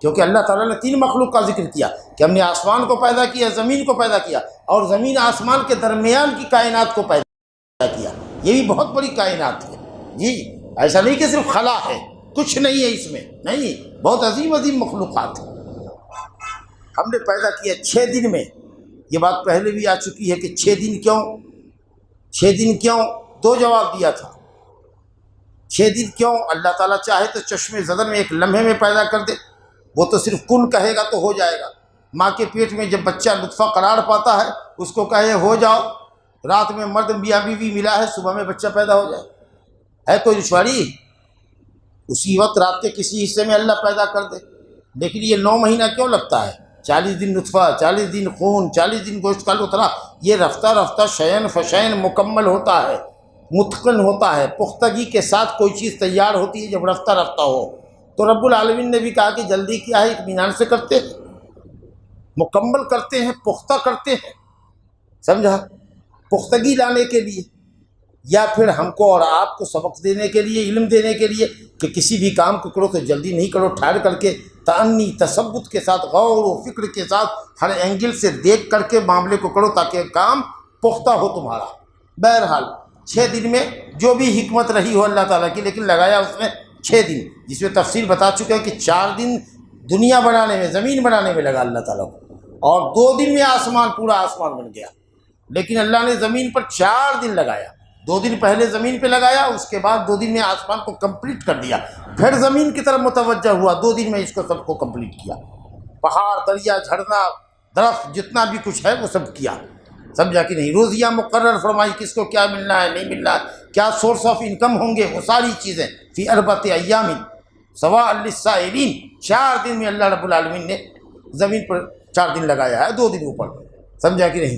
کیونکہ اللہ تعالیٰ نے تین مخلوق کا ذکر کیا کہ ہم نے آسمان کو پیدا کیا، زمین کو پیدا کیا اور زمین آسمان کے درمیان کی کائنات کو پیدا کیا، یہ بھی بہت بڑی کائنات ہے جی، ایسا نہیں کہ صرف خلا ہے، کچھ نہیں ہے اس میں، نہیں، بہت عظیم عظیم مخلوقات ہیں ہم نے پیدا کیا 6 دن میں۔ یہ بات پہلے بھی آ چکی ہے کہ 6 دن کیوں، 6 دن کیوں، 2 جواب دیا تھا۔ 6 دن کیوں؟ اللہ تعالیٰ چاہے تو چشم زدر میں ایک لمحے میں پیدا کر دے، وہ تو صرف کن کہے گا تو ہو جائے گا۔ ماں کے پیٹ میں جب بچہ نطفہ قرار پاتا ہے اس کو کہے ہو جاؤ، رات میں مرد میاں بیوی ملا ہے، صبح میں بچہ پیدا ہو جائے، ہے کوئی دشواری؟ اسی وقت رات کے کسی حصے میں اللہ پیدا کر دے، لیکن یہ 9 مہینہ کیوں لگتا ہے؟ 40 دن نطفہ، 40 دن خون، 40 دن گوشت کا لتھڑا، یہ رفتہ رفتہ شعین فشعین مکمل ہوتا ہے، متقن ہوتا ہے، پختگی کے ساتھ کوئی چیز تیار ہوتی ہے جب رفتہ رفتہ ہو۔ تو رب العالمین نے بھی کہا کہ جلدی کیا ہے، اطمینان سے کرتے ہیں، مکمل کرتے ہیں، پختہ کرتے ہیں، سمجھا؟ پختگی لانے کے لیے، یا پھر ہم کو اور آپ کو سبق دینے کے لیے، علم دینے کے لیے کہ کسی بھی کام کو کرو تو جلدی نہیں کرو، ٹھہر کر کے تأنی تثبت کے ساتھ، غور و فکر کے ساتھ، ہر اینگل سے دیکھ کر کے معاملے کو کرو تاکہ کام پختہ ہو تمہارا۔ بہرحال 6 دن میں جو بھی حکمت رہی ہو اللہ تعالیٰ کی، لیکن لگایا اس میں 6 دن، جس میں تفصیل بتا چکے ہیں کہ 4 دن دنیا بنانے میں، زمین بنانے میں لگا اللہ تعالیٰ کو، اور 2 دن میں آسمان، پورا آسمان بن گیا، لیکن اللہ نے زمین پر 4 دن لگایا، 2 دن پہلے زمین پہ لگایا، اس کے بعد 2 دن میں آسمان کو کمپلیٹ کر دیا، پھر زمین کی طرف متوجہ ہوا، 2 دن میں اس کو سب کو کمپلیٹ کیا، پہاڑ، دریا، جھرنا، درخت، جتنا بھی کچھ ہے وہ سب کیا، سمجھا کہ نہیں؟ روزیاں مقرر فرمائی، کس کو کیا ملنا ہے، نہیں ملنا ہے، کیا سورس آف انکم ہوں گے، وہ ساری چیزیں فی 4 ایام سواء للسائلین، 4 دن میں اللہ رب العالمین نے زمین پر 4 دن لگایا ہے، 2 دن اوپر، سمجھا کہ نہیں؟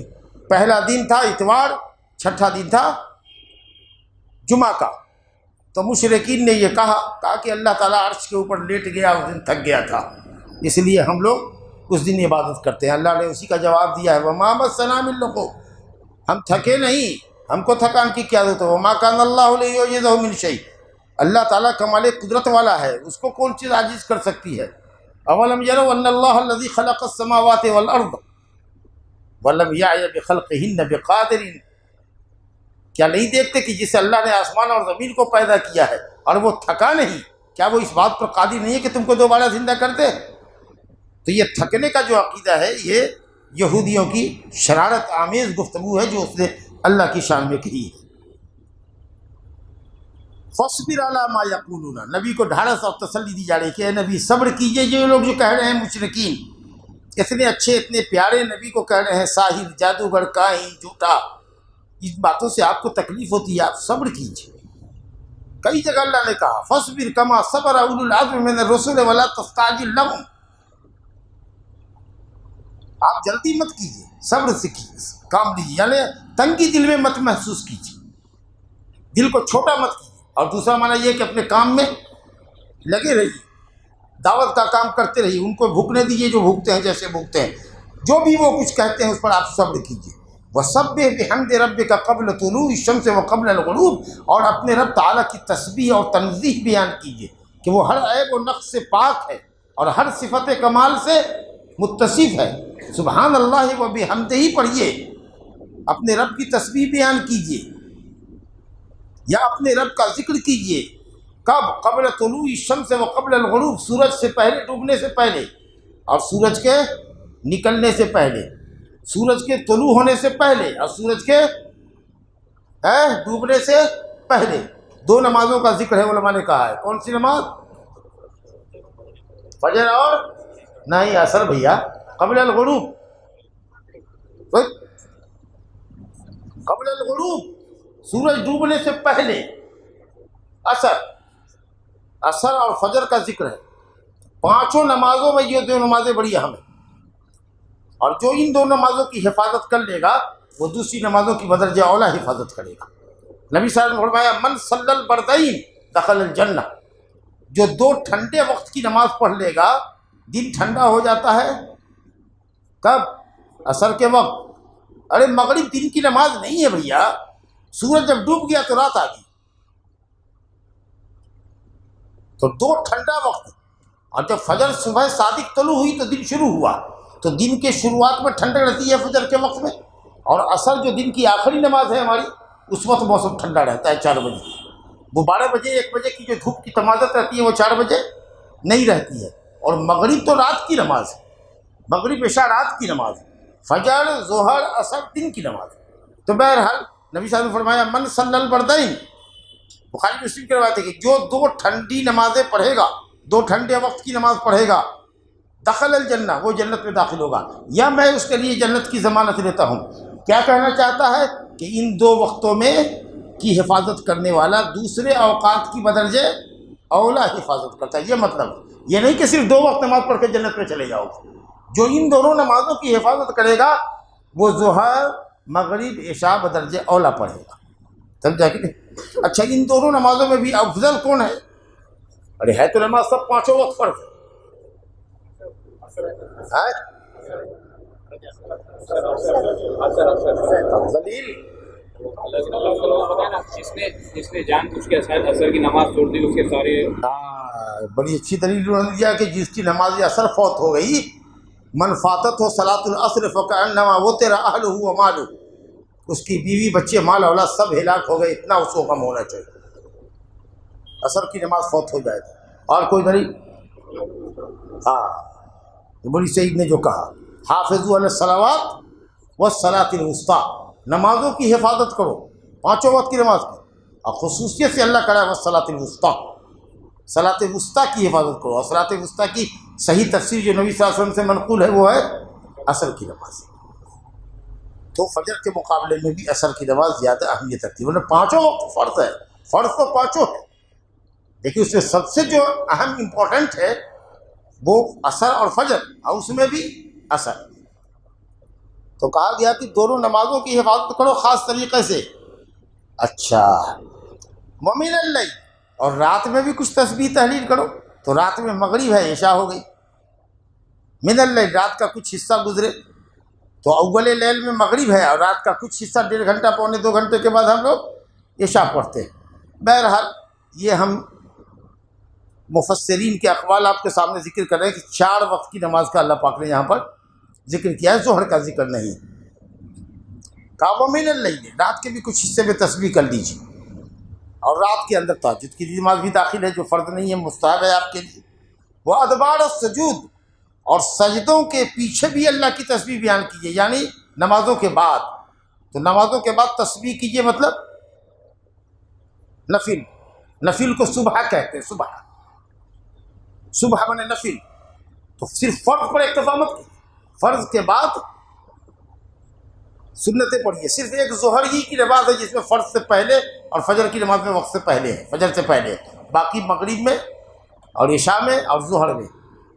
پہلا دن تھا اتوار، چھٹا دن تھا جمعہ کا۔ تو مشرکین نے یہ کہا کہ اللہ تعالیٰ عرش کے اوپر لیٹ گیا، اس دن تھک گیا تھا، اس لیے ہم لوگ اس دن عبادت کرتے ہیں۔ اللہ نے اسی کا جواب دیا ہے وَمَا مَسَّنَا مِن لُغُوبٍ، ہم تھکے نہیں، ہم کو تھکان کی کیا ضرورت ہے؟ وَمَا كَانَ اللَّهُ لِيُعْجِزَهُ مِن شَيْءٍ، اللہ تعالیٰ کمال قدرت والا ہے، اس کو کون چیز عاجز کر سکتی ہے؟ أَوَلَمْ يَرَوْا أَنَّ اللَّهَ الَّذِي خَلَقَ السَّمَاوَاتِ وَالْأَرْضَ وَلَمْ يَعْيَ بِخَلْقِهِنَّ بِقَادِرٍ، کیا نہیں دیکھتے کہ جسے اللہ نے آسمان اور زمین کو پیدا کیا ہے اور وہ تھکا نہیں، کیا وہ اس بات پر قادر نہیں ہے کہ تم کو دوبارہ زندہ کر دے؟ تو یہ تھکنے کا جو عقیدہ ہے یہ یہودیوں کی شرارت آمیز گفتگو ہے جو اس نے اللہ کی شان میں کہی ہے۔ فَاصْبِرْ عَلَىٰ مَا يَقُولُونَ، نبی کو ڈھارس اور تسلی دی جا رہی ہے کہ اے نبی صبر کیجئے، یہ لوگ جو کہہ رہے ہیں مشرکین، اتنے اچھے اتنے پیارے نبی کو کہہ رہے ہیں ساحر، جادوگر، کاہن، جھوٹا، اس باتوں سے آپ کو تکلیف ہوتی ہے، آپ صبر کیجئے۔ کئی جگہ اللہ نے کہا فَاصْبِرْ كَمَا صَبَرَ أُولُو الْعَزْمِ مِنَ الرُّسُلِ وَلَا تَسْتَعْجِلْ لَهُمْ، آپ جلدی مت کیجیے، صبر سے کام لیجیے، یعنی تنگی دل میں مت محسوس کیجیے، دل کو چھوٹا مت کیجیے۔ اور دوسرا معنی یہ کہ اپنے کام میں لگے رہیے، دعوت کا کام کرتے رہیے، ان کو بھوکنے دیجیے جو بھوکتے ہیں، جیسے بھوکتے ہیں، جو بھی وہ کچھ کہتے ہیں اس پر آپ صبر کیجیے۔ وَسَبِّحْ بِحَمْدِ رَبِّكَ قَبْلَ طُلُوعِ الشَّمْسِ وَقَبْلَ الْغُرُوبِ، اور اپنے رب تعالیٰ کی تسبیح اور تنزیہ بیان کیجیے کہ وہ ہر عیب و نقص سے پاک ہے اور ہر صفت کمال سے متصف ہے۔ سبحان اللہ و بحمدہ پڑھیے، اپنے رب کی تسبیح بیان کیجیے یا اپنے رب کا ذکر کیجیے۔ کب؟ قبل طلوع الشمس و قبل الغروب، سورج سے پہلے، ڈوبنے سے پہلے، اور سورج کے نکلنے سے پہلے، سورج کے طلوع ہونے سے پہلے اور سورج کے ڈوبنے سے پہلے۔ دو نمازوں کا ذکر ہے، علماء نے کہا ہے۔ کون سی نماز؟ فجر اور نہیں عصر بھیا، قبل الغروب، قبل الغروب، سورج ڈوبنے سے پہلے عصر اور فجر کا ذکر ہے۔ پانچوں نمازوں میں یہ دو نمازیں بڑی اہم ہیں، اور جو ان دو نمازوں کی حفاظت کر لے گا وہ دوسری نمازوں کی بدرجہ اولا حفاظت کرے گا۔ نبی صلی اللہ علیہ وسلم نے فرمایا من صلی البردین دخل الجنہ، جو دو ٹھنڈے وقت کی نماز پڑھ لے گا، دن ٹھنڈا ہو جاتا ہے کب؟ عصر کے وقت۔ ارے مغرب دن کی نماز نہیں ہے بھیا، سورج جب ڈوب گیا تو رات آ گئی، تو دو ٹھنڈا وقت، اور جب فجر صبح صادق طلوع ہوئی تو دن شروع ہوا، تو دن کے شروعات میں ٹھنڈک رہتی ہے فجر کے وقت میں، اور عصر جو دن کی آخری نماز ہے ہماری، اس وقت موسم ٹھنڈا رہتا ہے 4 بجے۔ وہ 12 بجے 1 بجے کی جو دھوپ کی تمازت رہتی ہے وہ 4 بجے نہیں رہتی ہے۔ اور مغرب تو رات کی نماز ہے، مغرب عشاء رات کی نماز ہے، فجر ظہر عصر دن کی نماز ہے۔ تو بہرحال نبی صلی اللہ علیہ وسلم نے فرمایا من صلی البردین، بخاری مسلم کی روایت ہے کہ جو دو ٹھنڈی نمازیں پڑھے گا، دو ٹھنڈے وقت کی نماز پڑھے گا، دخل الجنہ، وہ جنت میں داخل ہوگا، یا میں اس کے لیے جنت کی ضمانت لیتا ہوں۔ کیا کہنا چاہتا ہے؟ کہ ان دو وقتوں میں کی حفاظت کرنے والا دوسرے اوقات کی بدرجہ اولا حفاظت کرتا ہے۔ یہ مطلب یہ نہیں کہ صرف 2 وقت نماز پڑھ کے جنت میں چلے جاؤ، جو ان دونوں نمازوں کی حفاظت کرے گا وہ ظہر مغرب عشاء بدرجہ اولا پڑھے گا۔ سمجھا کہ نہیں؟ اچھا، ان دونوں نمازوں میں بھی افضل کون ہے؟ ارے ہے تو نماز سب پانچوں وقت فرض ہے۔ دلیل جس نے جان بوجھ کے اثر کی نماز چھوڑ دی، اس کے سارے بڑی اچھی دلیل انہوں نے دیا کہ جس کی نماز اثر فوت ہو گئی، من فاتت ہو صلاۃ العصر فکأنما وطر اہلہ و مالہ، اس کی بیوی بچے مال اولاد سب ہلاک ہو گئے، اتنا اس کو غم ہونا چاہیے عصر کی نماز فوت ہو جائے تو۔ اور کوئی دلیل؟ بڑی سعید نے جو کہا حافظوا علی الصلوات والصلاۃ الوسطیٰ، نمازوں کی حفاظت کرو، پانچوں وقت کی نماز کی، اور خصوصیت سے اللہ کرا والصلاۃ الوسطیٰ، صلاۃ وسطیٰ کی حفاظت کرو۔ اور صلاۃ وسطیٰ کی صحیح تفسیر جو نبی صلی اللہ علیہ وسلم سے منقول ہے وہ ہے عصر کی نماز۔ تو فجر کے مقابلے میں بھی عصر کی نماز زیادہ اہمیت رکھتی ہے، ورنہ پانچوں وقت فرض ہے، فرض تو پانچوں ہے، لیکن اس میں سب سے جو اہم امپورٹنٹ ہے وہ عصر اور فجر، اور اس میں بھی عصر۔ تو کہا گیا کہ دونوں نمازوں کی حفاظت کرو خاص طریقے سے۔ اچھا، ومن اللیل، اور رات میں بھی کچھ تسبیح تحلیل کرو۔ تو رات میں مغرب ہے، عشاء ہو گئی، من اللیل رات کا کچھ حصہ گزرے، تو اول لیل میں مغرب ہے اور رات کا کچھ حصہ 1.5 گھنٹہ پونے 2 گھنٹے کے بعد ہم لوگ عشاء پڑھتے ہیں۔ بہرحال یہ ہم مفسرین کے اقوال آپ کے سامنے ذکر کر رہے ہیں کہ 4 وقت کی نماز کا اللہ پاک نے یہاں پر ذکر کیا ہے، ظہر کا ذکر نہیں۔ کہا ومن اللیل، رات کے بھی کچھ حصے میں تسبیح کر لیجیے، اور رات کے اندر تہجد کی نماز بھی داخل ہے جو فرض نہیں ہے، مستحب ہے آپ کے لیے۔ وہ ادبار السجود، اور سجدوں کے پیچھے بھی اللہ کی تسبیح بیان کیجیے، یعنی نمازوں کے بعد۔ تو نمازوں کے بعد تسبیح کیجیے، مطلب نفل، نفل کو صبح کہتے ہیں، صبح میں نفل، تو صرف فرض پر اکتفا مت کیجیے، فرض کے بعد سنتیں پڑھیے۔ صرف ایک ظہر ہی کی نماز ہے جس میں فرض سے پہلے اور فجر کی نماز میں وقت سے پہلے ہے، فجر سے پہلے، باقی مغرب میں اور عشاء میں اور ظہر میں،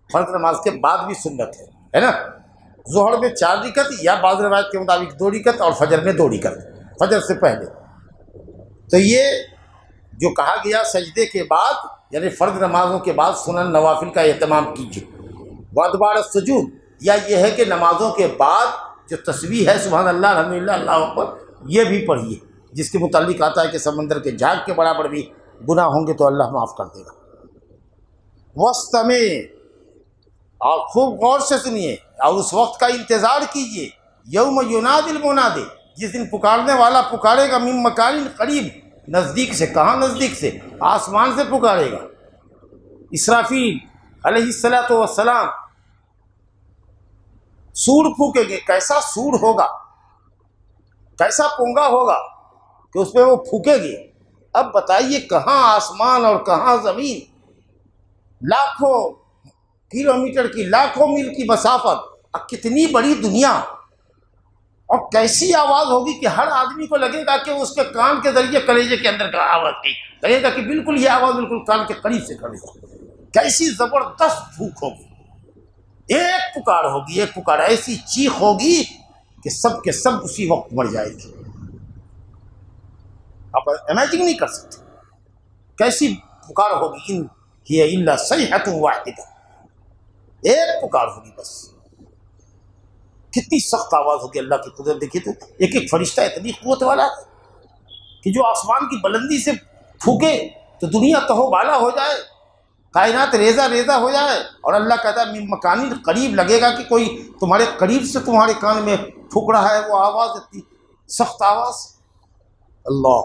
فرض نماز کے بعد بھی سنت ہے نا۔ ظہر میں 4 رکعت یا بعض روایت کے مطابق 2 رکعت اور فجر میں 2 رکعت، فجر سے پہلے۔ تو یہ جو کہا گیا سجدے کے بعد یعنی فرض نمازوں کے بعد سنن نوافل کا اہتمام کیجیے، وادبار السجود، یا یہ ہے کہ نمازوں کے بعد جو تسبیح ہے سبحان اللہ الحمدللہ اللہ اکبر یہ بھی پڑھیے، جس کے متعلق آتا ہے کہ سمندر کے جھاگ کے برابر بھی گناہ ہوں گے تو اللہ معاف کر دے گا۔ وَاسْتَمِعْ، اور خوب غور سے سنیے اور اس وقت کا انتظار کیجیے، یوم ینادی المنادی، جس دن پکارنے والا پکارے گا، من مکان قریب، نزدیک سے، کہاں نزدیک سے؟ آسمان سے پکارے گا۔ اسرافیل علیہ الصلاۃ والسلام سور پھونکیں گے، کیسا سور ہوگا، کیسا پونگا ہوگا کہ اس پہ وہ پھونکے گے۔ اب بتائیے کہاں آسمان اور کہاں زمین، لاکھوں کلومیٹر کی، لاکھوں میل کی مسافت، اب کتنی بڑی دنیا، اور کیسی آواز ہوگی کہ ہر آدمی کو لگے گا کہ اس کے کان کے ذریعے کلیجے کے اندر کا آواز گئی، لگے گا کہ بالکل یہ آواز بالکل کان کے قریب سے کھڑی ہے۔ کیسی زبردست پھونک ہوگی، ایک پکار ہوگی، ایک پکار، ایسی چیخ ہوگی کہ سب کے سب اسی وقت مر جائے گی۔ آپ امیجن نہیں کر سکتے کیسی پکار ہوگی۔ ان ہی الا صیحۃ واحدہ، ایک پکار ہوگی بس۔ کتنی سخت آواز ہوگی، اللہ کی قدرت دیکھیے تو ایک ایک فرشتہ اتنی قوت والا ہے کہ جو آسمان کی بلندی سے پھونکے تو دنیا تہو بالا ہو جائے، کائنات ریزہ ریزہ ہو جائے، اور اللہ کہتا ہے من مکان قریب، لگے گا کہ کوئی تمہارے قریب سے تمہارے کان میں پھونک رہا ہے وہ آواز، اتنی سخت آواز۔ اللہ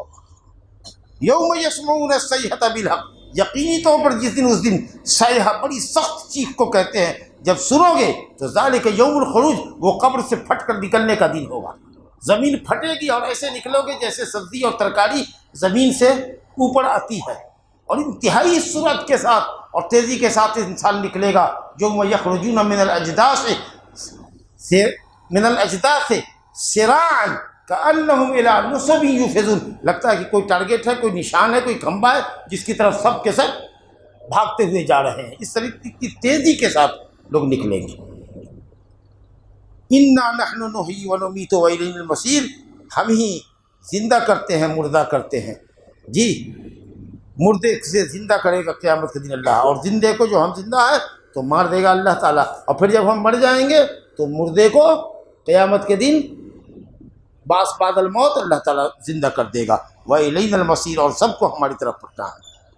یوم یسمعون الصیحۃ بالحق، یقینی طور پر جس دن، اس دن صیحہ بڑی سخت چیخ کو کہتے ہیں، جب سنو گے تو ذالک یوم الخروج، وہ قبر سے پھٹ کر نکلنے کا دن ہوگا۔ زمین پھٹے گی اور ایسے نکلو گے جیسے سبزی اور ترکاری زمین سے اوپر آتی ہے، اور انتہائی سرعت کے ساتھ اور تیزی کے ساتھ انسان نکلے گا۔ یوم یخرجون من الاجداث سراعا کأنہم الی نصب یوفضون، لگتا ہے کہ کوئی ٹارگیٹ ہے، کوئی نشان ہے، کوئی کھمبا ہے جس کی طرف سب کے سب بھاگتے ہوئے جا رہے ہیں، اس طریقے کی تیزی کے ساتھ لوگ نکلیں گے۔ انا نحن نحیی ونمیت والینا المصیر، ہم ہی زندہ کرتے ہیں مردہ کرتے ہیں، جی مردے سے زندہ کرے گا قیامت کے دن اللہ، اور زندے کو جو ہم زندہ ہے تو مار دے گا اللہ تعالیٰ، اور پھر جب ہم مر جائیں گے تو مردے کو قیامت کے دن باس بعد الموت اللہ تعالیٰ زندہ کر دے گا۔ وَإِلَيْنَا الْمَصِيرُ، اور سب کو ہماری طرف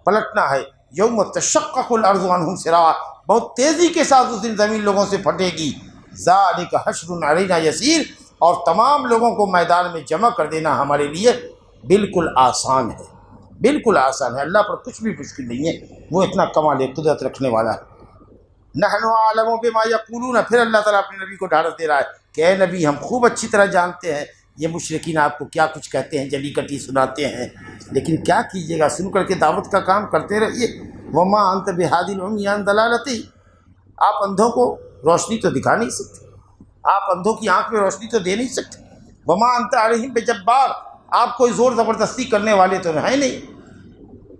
پلٹنا ہے۔ یوم تشقق الارض عنہم سراعا، بہت تیزی کے ساتھ اس دن زمین لوگوں سے پھٹے گی۔ ذالک حشر علینا یسیر، اور تمام لوگوں کو میدان میں جمع کر دینا ہمارے لیے بالکل آسان ہے، بالکل آسان ہے، اللہ پر کچھ بھی مشکل نہیں ہے، وہ اتنا کمال قدرت رکھنے والا ہے۔ نحن اعلم بما یقولون، پھر اللہ تعالیٰ اپنے نبی کو ڈھارس دے رہا ہے کہ اے نبی ہم خوب اچھی طرح جانتے ہیں یہ مشرکین آپ کو کیا کچھ کہتے ہیں، جلی کٹی سناتے ہیں، لیکن کیا کیجیے گا، سن کر کے دعوت کا کام کرتے رہیے۔ وما انت بہادی العمی عن ضلالتی، آپ اندھوں کو روشنی تو دکھا نہیں سکتے، آپ اندھوں کی آنکھ میں روشنی تو دے نہیں سکتے۔ وما انت علیہم بجبار، آپ کوئی زور زبردستی کرنے والے تو ہیں نہیں،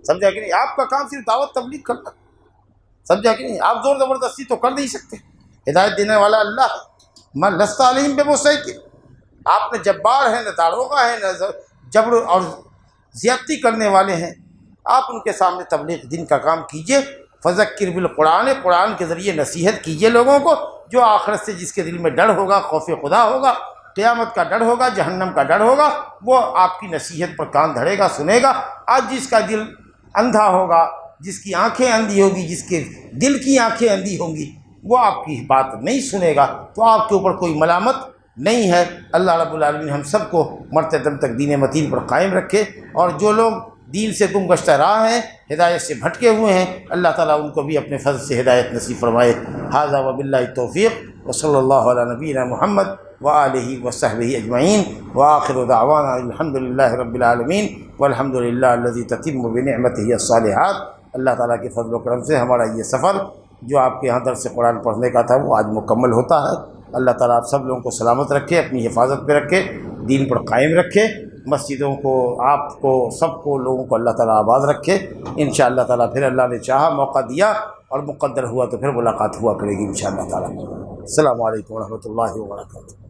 سمجھا کہ نہیں؟ آپ کا کام صرف دعوت تبلیغ کرنا، سمجھا کہ نہیں؟ آپ زور زبردستی تو کر نہیں سکتے، ہدایت دینے والا اللہ ہے۔ من لست علیہم بمسیطر، آپ نہ جبار ہیں، نہ داروغہ ہیں، نہ جبر اور زیادتی کرنے والے ہیں، آپ ان کے سامنے تبلیغ دین کا کام کیجئے۔ فذکر بالقرآن، قرآن کے ذریعے نصیحت کیجئے لوگوں کو، جو آخرت سے جس کے دل میں ڈر ہوگا، خوف خدا ہوگا، قیامت کا ڈر ہوگا، جہنم کا ڈر ہوگا، وہ آپ کی نصیحت پر کان دھرے گا، سنے گا۔ آج جس کا دل اندھا ہوگا، جس کی آنکھیں اندھی ہوگی، جس کے دل کی آنکھیں اندھی ہوں گی، وہ آپ کی بات نہیں سنے گا، تو آپ کے اوپر کوئی ملامت نہیں ہے۔ اللہ رب العالمین ہم سب کو مرتے دم تک دین متین پر قائم رکھے، اور جو لوگ دین سے گم گشتہ راہ ہیں، ہدایت سے بھٹکے ہوئے ہیں، اللہ تعالیٰ ان کو بھی اپنے فضل سے ہدایت نصیب فرمائے۔ ھذا وباللہ التوفیق، وصلی اللہ علی نبینا محمد وآلہ وصحبہ اجمعین، وآخر دعوانا الحمد للہ رب العالمین، والحمد للہ الذی تتم بنعمتہ الصالحات۔ اللہ تعالیٰ کے فضل و کرم سے ہمارا یہ سفر جو آپ کے یہاں درس قرآن پڑھنے کا تھا وہ آج مکمل ہوتا ہے۔ اللہ تعالیٰ آپ سب لوگوں کو سلامت رکھے، اپنی حفاظت پہ رکھے، دین پر قائم رکھے، مسجدوں کو، آپ کو، سب کو، لوگوں کو اللہ تعالیٰ آباد رکھے۔ انشاءاللہ تعالیٰ پھر اللہ نے چاہا، موقع دیا اور مقدر ہوا تو پھر ملاقات ہوا کرے گی انشاءاللہ تعالیٰ۔ السلام علیکم ورحمۃ اللہ وبرکاتہ.